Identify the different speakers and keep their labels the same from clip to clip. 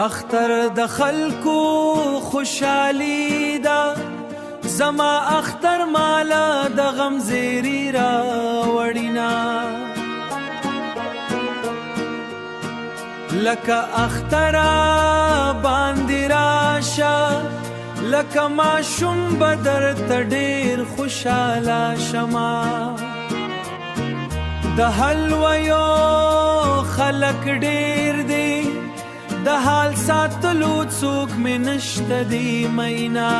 Speaker 1: اختر د خلکو خوشحالي ده زما اختر مالا د غم زیری را وړینا لکه اخترا باندې راشه لکه ماشوم بدر ته ډېر خوشحاله شما د حلویو خلک ډېر دی د حال ساتلو څوک مې نشته دی مینا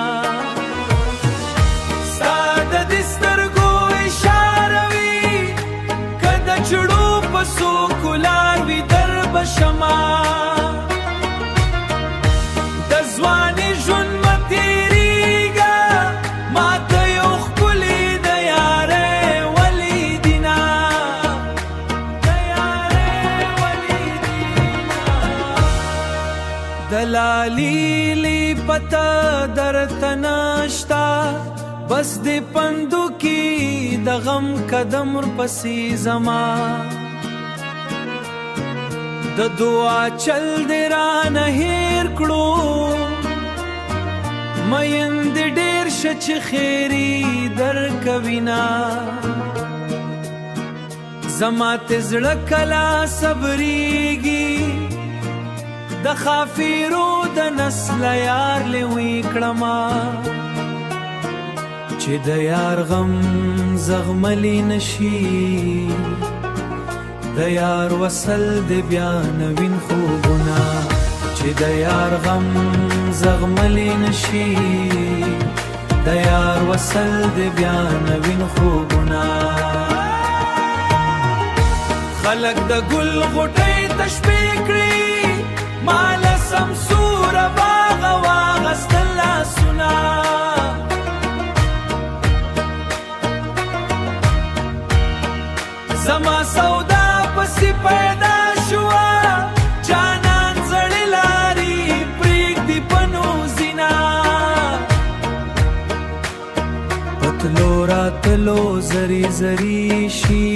Speaker 1: ستا د دې سترګو اشاره وي که د چړو په څوک ولاړ وي در به شمه د ځواني ژوند مه تېرېږه ما ته یو ښکلي د یارۍ ولیدینه د یارۍ ولیدینه د لالیلي پته درته نشته بس د پندو کې د غم قدم ورپسې ځما د دعا چل دې رانه هېر کړو میندې ډېر شه چې خیري درکوینه زما ته زړه کله صبرېږي د خافیرو د نسل یار لوی کړما چې د یار غم زغملی نشي د یار وصل د بیا نوین خوبونه چې د یار غم زغملی نشي د یار وصل د بیا نوین خوبونه خلق د ګل غوټۍ تشبیه کړي مال سمسور باغ واغستل لاسونه زما سودا پسې پیدا شوه جانان زړې لارې پرېږدي په نوزینه په تلو راتلو زري زري شي